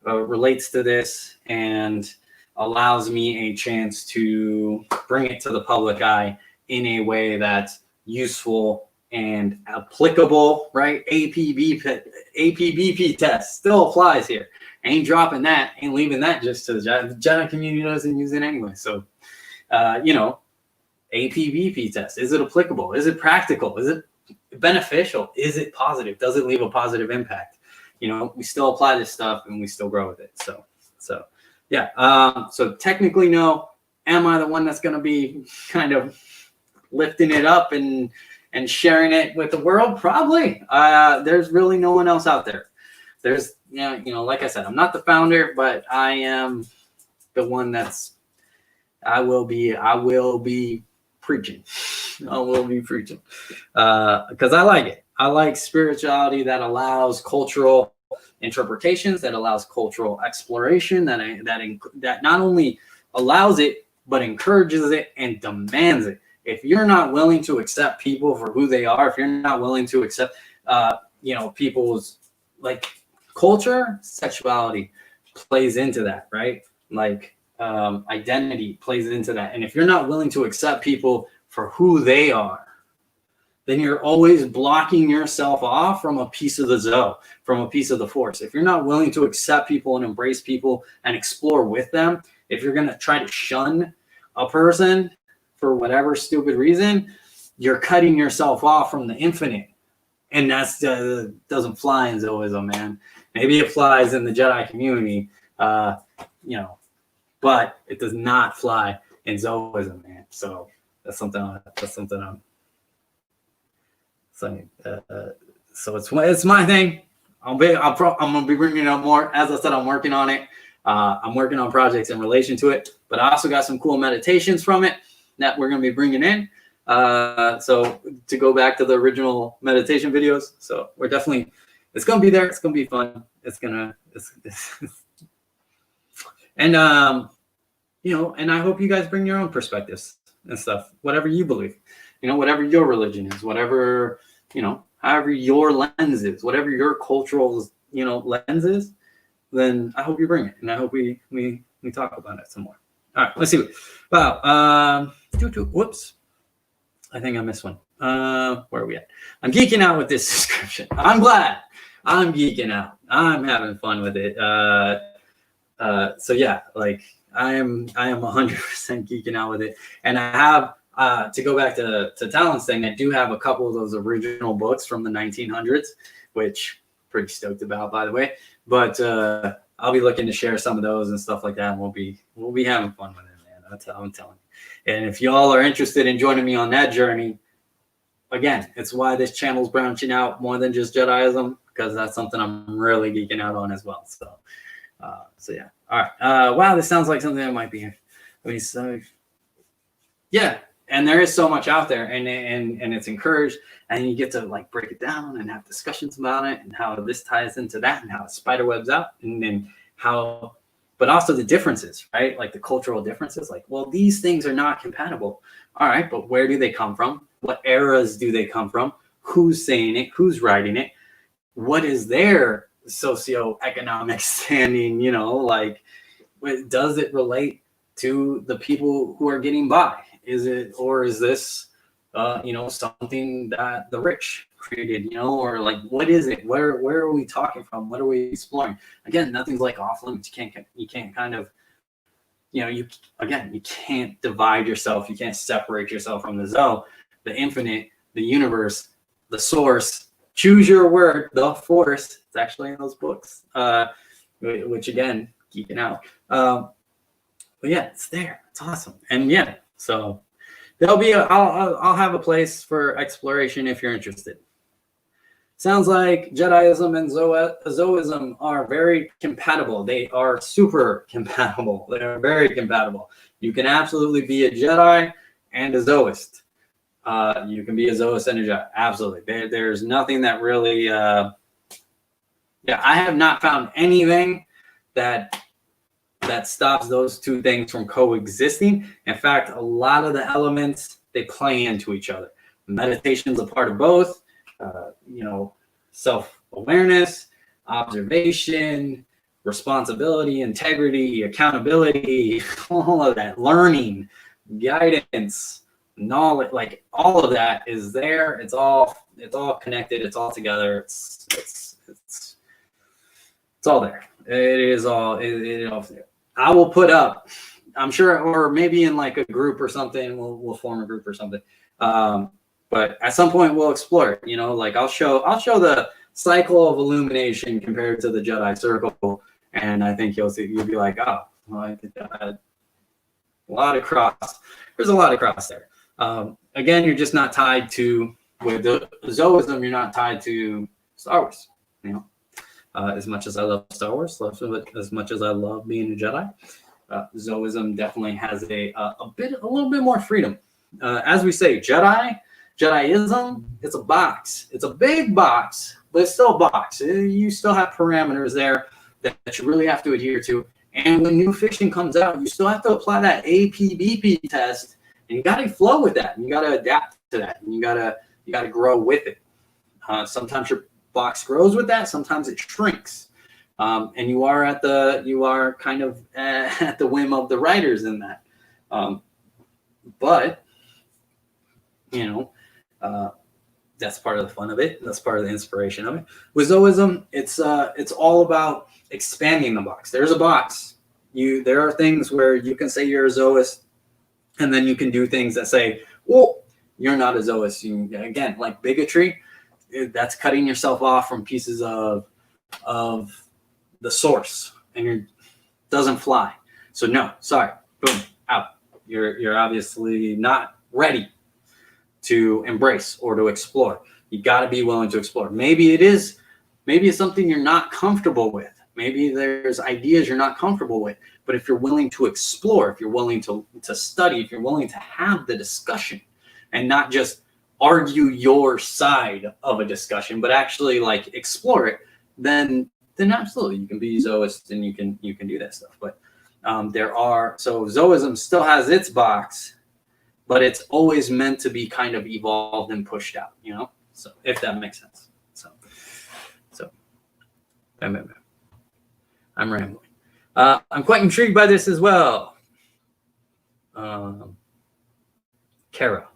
relates to this, and allows me a chance to bring it to the public eye in a way that's useful and applicable, right? APBP test still applies here. Ain't dropping that, ain't leaving that just to the Jedi community doesn't use it anyway. So, you know, APBP test, is it applicable? Is it practical? Is it beneficial? Is it positive? Does it leave a positive impact? You know, we still apply this stuff and we still grow with it. So yeah. So technically, no. Am I the one that's going to be kind of lifting it up and sharing it with the world? Probably. There's really no one else out there. There's, you know, like I said, I'm not the founder, but I am the one that's, I will be preaching. I will be preaching because I like it. I like spirituality that allows cultural interpretations, that allows cultural exploration, that not only allows it, but encourages it and demands it. If you're not willing to accept people for who they are, if you're not willing to accept, you know, people's like culture, sexuality plays into that, right? Like identity plays into that. And if you're not willing to accept people for who they are, then you're always blocking yourself off from a piece of the Zoe, from a piece of the Force. If you're not willing to accept people and embrace people and explore with them, if you're going to try to shun a person for whatever stupid reason, you're cutting yourself off from the infinite. And that's doesn't fly in Zoism, man. Maybe it flies in the Jedi community, you know, but it does not fly in Zoism, man. So that's something I'm saying. So it's my thing. I'm gonna be bringing it up more. As I said, I'm working on it. I'm working on projects in relation to it, but I also got some cool meditations from it that we're gonna be bringing in. So to go back to the original meditation videos, so we're definitely, it's gonna be there. It's gonna be fun. And you know, and I hope you guys bring your own perspectives and stuff, whatever you believe, you know, whatever your religion is, whatever, you know, however your lens is, whatever your cultural, you know, lens is, then I hope you bring it, and I hope we talk about it some more. All right, let's see. Wow. Whoops. I think I missed one. Where are we at? I'm geeking out with this description. I'm glad. I'm geeking out. I'm having fun with it. So yeah, like I am 100% geeking out with it. And I have, to go back to Talon's thing, I do have a couple of those original books from the 1900s, which I'm pretty stoked about, by the way. But I'll be looking to share some of those and stuff like that. And we'll be having fun with it, man. I'm telling you. And if y'all are interested in joining me on that journey, again, it's why this channel's branching out more than just Jediism, because that's something I'm really geeking out on as well. So yeah. All right. Wow, this sounds like something that might be. So yeah, and there is so much out there, and it's encouraged, and you get to like break it down and have discussions about it, and how this ties into that, and how it spiderwebs out, and then how, but also the differences, right? Like the cultural differences. Like, well, these things are not compatible. All right, but where do they come from? What eras do they come from? Who's saying it? Who's writing it? What is their socioeconomic standing? You know, like, does it relate to the people who are getting by? Is it, or is this, you know, something that the rich created? You know, or like, what is it? Where are we talking from? What are we exploring? Again, nothing's like off limits. You can't kind of, you know, you can't divide yourself. You can't separate yourself from the Zoe, the infinite, the universe, the source. Choose your word, the Force. It's actually in those books, which again, geeking out. But yeah, it's there. It's awesome. And yeah, so there'll be I'll have a place for exploration if you're interested. Sounds like Jediism and Zoism are very compatible. They are super compatible. They are very compatible. You can absolutely be a Jedi and a Zoist. You can be a Zoist and a Jedi. Absolutely. There's nothing that really, yeah, I have not found anything that stops those two things from coexisting. In fact, a lot of the elements, they play into each other. Meditation's a part of both. You know, self-awareness, observation, responsibility, integrity, accountability, all of that, learning, guidance, knowledge, like all of that is there. It's all connected. It's all together. It's all there. It is all. It all. I will put up. I'm sure, or maybe in like a group or something. We'll form a group or something. But at some point we'll explore it. You know, like I'll show the cycle of illumination compared to the Jedi circle, and I think you'll be like, oh, well, I think a lot of cross. There's a lot of cross there. Again, you're just not tied to, with the Zoism, you're not tied to Star Wars. You know, as much as I love Star Wars, as much as I love being a Jedi, Zoism definitely has a little bit more freedom. As we say, Jediism, it's a box. It's a big box, but it's still a box. You still have parameters there that you really have to adhere to. And when new fiction comes out, you still have to apply that APBP test, and you got to flow with that, and you got to adapt to that, and you got to grow with it. Sometimes your box grows with that, sometimes it shrinks, and you are kind of at the whim of the writers in that. But you know, that's part of the fun of it. That's part of the inspiration of it. With Zoism, it's all about expanding the box. There's a box. There are things where you can say you're a Zoist, and then you can do things that say, well, you're not a Zoist. Again, like bigotry, that's cutting yourself off from pieces of the source, and it doesn't fly. So no, sorry, boom, out. You're obviously not ready to embrace or to explore. You got to be willing to explore. Maybe it's something you're not comfortable with. Maybe there's ideas you're not comfortable with. But if you're willing to explore, if you're willing to study, if you're willing to have the discussion and not just argue your side of a discussion, but actually like explore it, then absolutely you can be Zoist and you can do that stuff. But so Zoism still has its box, but it's always meant to be kind of evolved and pushed out, you know? So if that makes sense. So I'm rambling. I'm quite intrigued by this as well. Kara.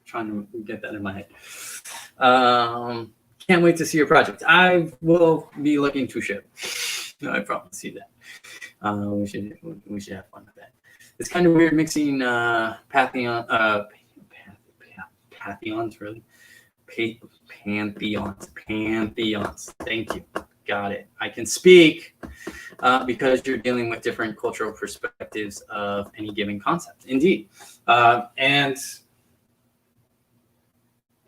Trying to get that in my head. Can't wait to see your project. I will be looking to ship. I promise you that. We should have fun with that. It's kind of weird mixing pantheons, really. Pantheons. Thank you. Got it. I can speak because you're dealing with different cultural perspectives of any given concept. Indeed.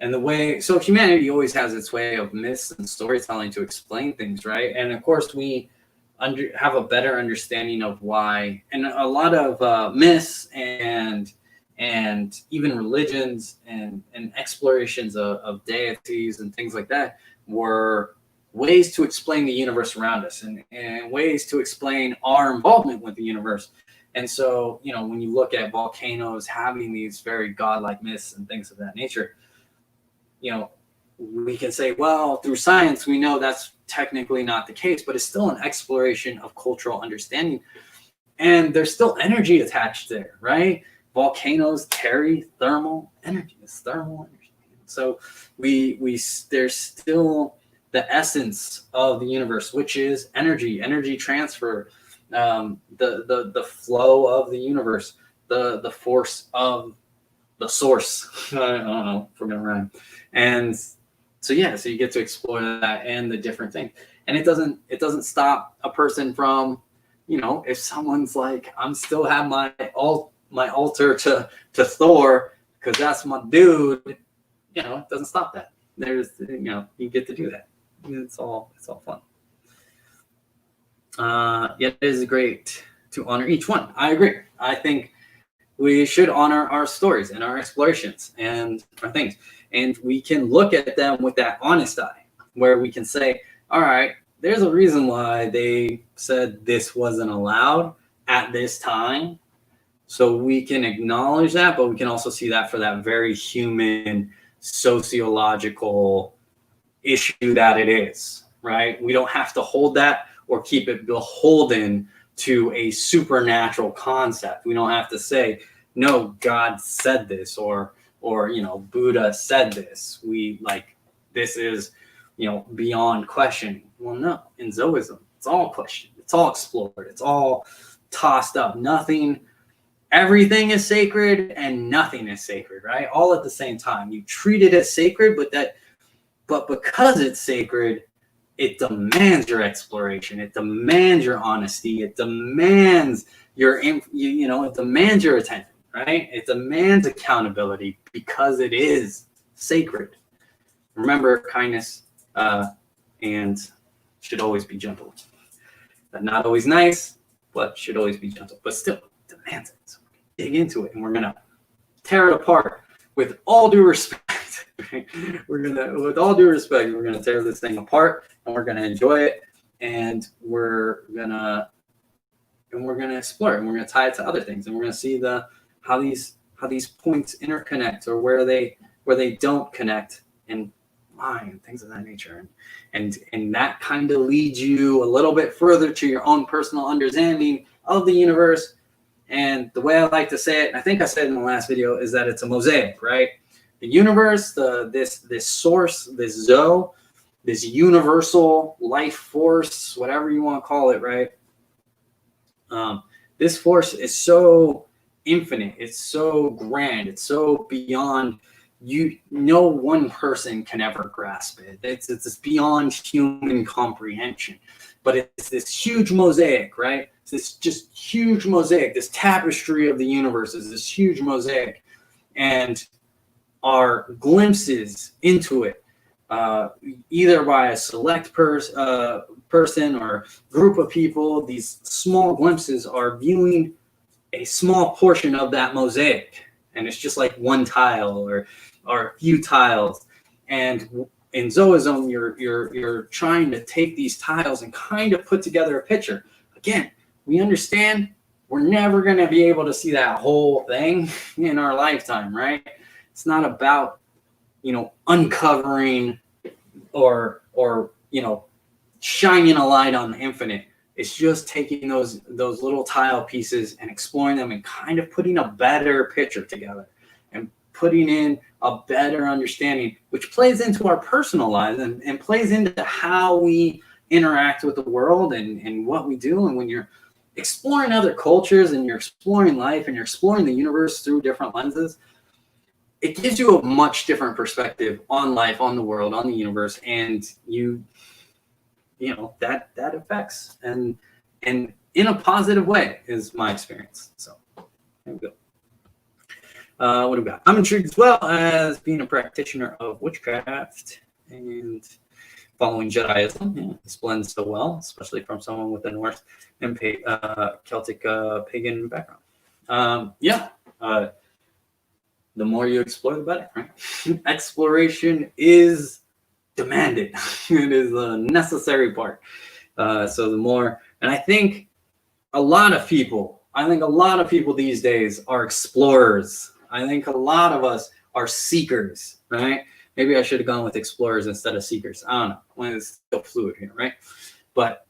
And the way, so humanity always has its way of myths and storytelling to explain things, right? And of course, we have a better understanding of why, and a lot of myths and even religions and explorations of deities and things like that were ways to explain the universe around us and ways to explain our involvement with the universe. And so, you know, when you look at volcanoes having these very godlike myths and things of that nature, you know, we can say, well, through science, we know that's technically not the case, but it's still an exploration of cultural understanding. And there's still energy attached there, right? Volcanoes carry thermal energy. It's thermal energy. So there's still the essence of the universe, which is energy transfer, the flow of the universe, the force of the source. I don't know if we're gonna rhyme. And so yeah, so you get to explore that and the different things. And it doesn't stop a person from, you know, if someone's like, I'm still have my altar to Thor because that's my dude, you know, it doesn't stop that. There's, you know, you get to do that. It's all fun. It is great to honor each one. I agree. I think we should honor our stories and our explorations and our things. And we can look at them with that honest eye, where we can say, all right, there's a reason why they said this wasn't allowed at this time. So we can acknowledge that, but we can also see that for that very human, sociological issue that it is. right? We don't have to hold that or keep it beholden to a supernatural concept. We don't have to say, no, God said this, or Buddha said this. This is, beyond questioning. Well, no, in Zoism, it's all questioned, it's all explored, it's all tossed up. Everything is sacred and nothing is sacred, right? All at the same time. You treat it as sacred, but because it's sacred, it demands your exploration. It demands your honesty. It demands it demands your attention, right? It demands accountability because it is sacred. Remember, kindness and should always be gentle. Not always nice, but should always be gentle. But still, demands it. So dig into it, and we're gonna tear it apart with all due respect. With all due respect, we're gonna tear this thing apart, and we're gonna enjoy it, and we're gonna explore it, and we're gonna tie it to other things, and we're gonna see how these points interconnect, or where they don't connect, and why, and things of that nature, and that kind of leads you a little bit further to your own personal understanding of the universe. And the way I like to say it, and I think I said in the last video, is that it's a mosaic, right? The universe, this source, this Zo, this universal life force, whatever you want to call it, right? This force is so infinite, it's so grand, it's so beyond. No one person can ever grasp it. It's beyond human comprehension. But it's this huge mosaic, right? It's this just huge mosaic, this tapestry of the universe is this huge mosaic. And our glimpses into it, either by a select person or group of people, these small glimpses are viewing a small portion of that mosaic. And it's just like one tile or a few tiles. And in Zoism, you're trying to take these tiles and kind of put together a picture. Again, we understand we're never going to be able to see that whole thing in our lifetime, right? It's not about, uncovering or shining a light on the infinite. It's just taking those little tile pieces and exploring them and kind of putting a better picture together and putting in a better understanding, which plays into our personal lives and plays into how we interact with the world and what we do. And when you're exploring other cultures and you're exploring life and you're exploring the universe through different lenses, it gives you a much different perspective on life, on the world, on the universe, and that affects and in a positive way is my experience. So there we go. What do we got? I'm intrigued as well as being a practitioner of witchcraft and following Jediism. Yeah, this blends so well, especially from someone with a Norse and Celtic pagan background. The more you explore, the better, right? Exploration is demanded. It is a necessary part. So the more, and I think a lot of people these days are explorers. I think a lot of us are seekers, right? Maybe I should have gone with explorers instead of seekers. I don't know. Well, it's still fluid here, right? But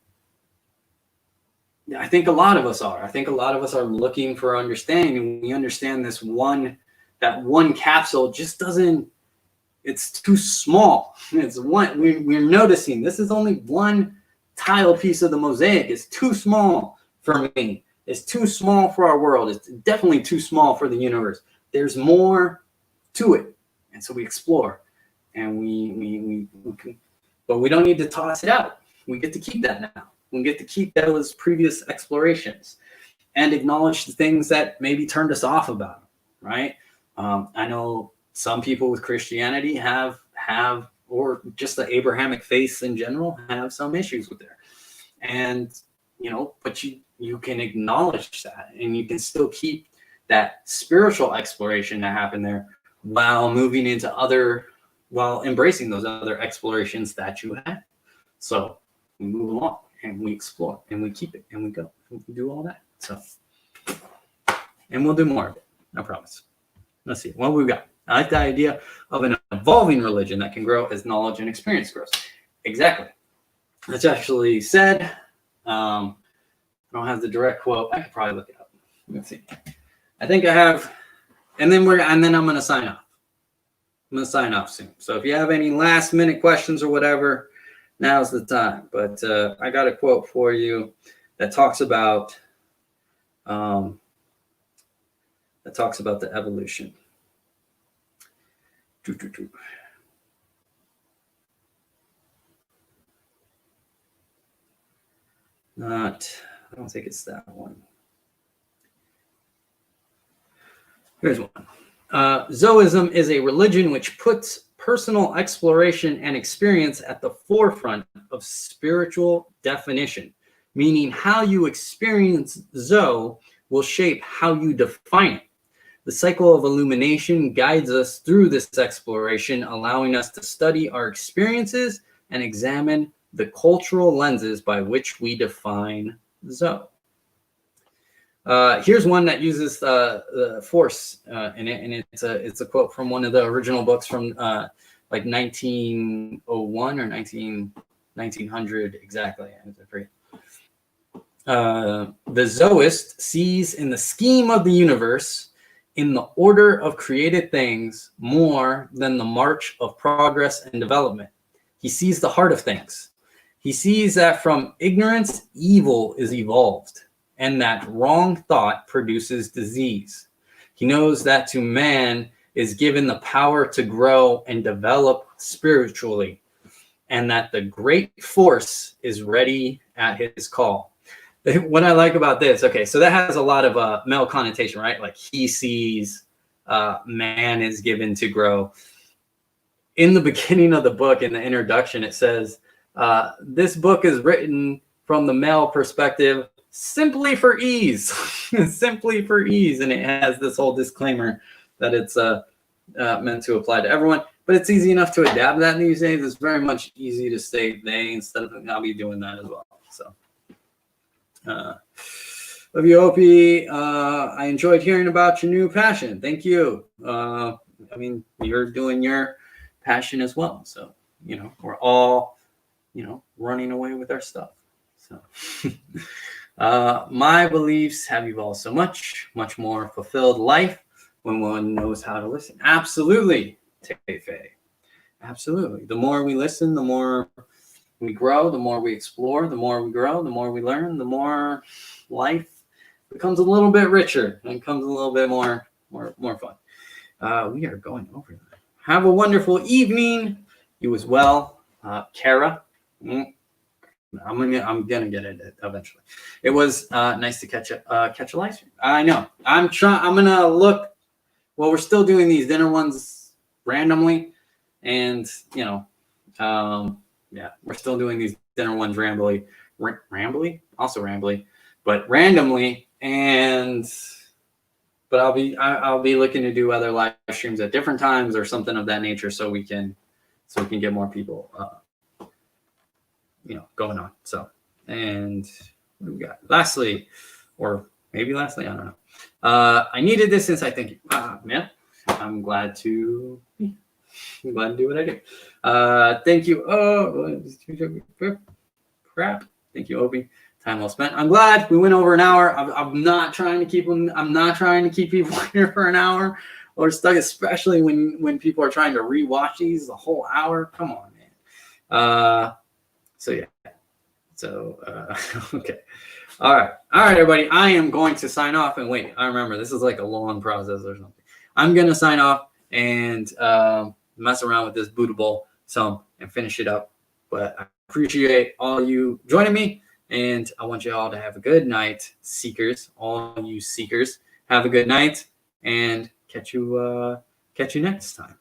I think a lot of us are. I think a lot of us are looking for understanding. We understand that one capsule just doesn't, it's too small. It's one, we're noticing this is only one tile piece of the mosaic. It's too small for me. It's too small for our world. It's definitely too small for the universe. There's more to it. And so we explore and but we don't need to toss it out. We get to keep that now. We get to keep those previous explorations and acknowledge the things that maybe turned us off about them, right? I know some people with Christianity have, or just the Abrahamic faiths in general, have some issues with there. And, but you can acknowledge that and you can still keep that spiritual exploration that happened there while moving into while embracing those other explorations that you had. So we move along and we explore and we keep it and we go and we do all that. So, and we'll do more of it. I promise. Let's see what we've got. I like the idea of an evolving religion that can grow as knowledge and experience grows. Exactly. It's actually said. I don't have the direct quote. I could probably look it up. Let's see. I think I have, and then I'm gonna sign off. I'm gonna sign off soon. So if you have any last minute questions or whatever, now's the time. But I got a quote for you that talks about the evolution. I don't think it's that one. Here's one. Zoism is a religion which puts personal exploration and experience at the forefront of spiritual definition, meaning how you experience Zo will shape how you define it. The cycle of illumination guides us through this exploration, allowing us to study our experiences and examine the cultural lenses by which we define Zo. Here's one that uses the force in it, and it's a quote from one of the original books from like 1901 or 1900 exactly. I forget. The Zoist sees in the scheme of the universe, in the order of created things, more than the march of progress and development. He sees the heart of things. He sees that from ignorance, evil is evolved, and that wrong thought produces disease. He knows that to man is given the power to grow and develop spiritually, and that the great force is ready at his call. What I like about this, okay, so that has a lot of male connotation, right? Like he sees man is given to grow. In the beginning of the book, in the introduction, it says, this book is written from the male perspective simply for ease, simply for ease. And it has this whole disclaimer that it's meant to apply to everyone, but it's easy enough to adapt that these days. It's very much easy to say they instead of I'll be doing that as well. So, love you, Opie. I enjoyed hearing about your new passion. Thank you. I mean, you're doing your passion as well. So, you know, we're all, you know, running away with our stuff. So, my beliefs have evolved so much more fulfilled life when one knows how to listen. Absolutely, Tefe. Absolutely. The more we listen, the more we grow, the more we explore, the more we grow, the more we learn, the more life becomes a little bit richer and becomes a little bit more fun. We are going over that. Have a wonderful evening. You as well, Kara. I'm gonna get it eventually. It was nice to catch a live stream. I know. I'm gonna look. Well, we're still doing these dinner ones randomly, and you know, yeah, we're still doing these dinner ones randomly, but randomly. But I'll be looking to do other live streams at different times or something of that nature, so we can get more people, you know, going on. So, and what do we got? Lastly, I don't know. I needed this since I think, man, I'm glad to do what I do. Thank you. Oh, crap. Thank you, Obi. Time well spent. I'm glad we went over an hour. I'm not trying to keep them. I'm not trying to keep people here for an hour or stuck, especially when people are trying to rewatch these the whole hour. Come on, man. So yeah. So okay. All right, everybody. I am going to sign off and wait. I remember this is like a long process or something. I'm gonna sign off and mess around with this Buddha bowl some and finish it up. But I appreciate all you joining me, and I want you all to have a good night, seekers. All you seekers, have a good night, and catch you next time.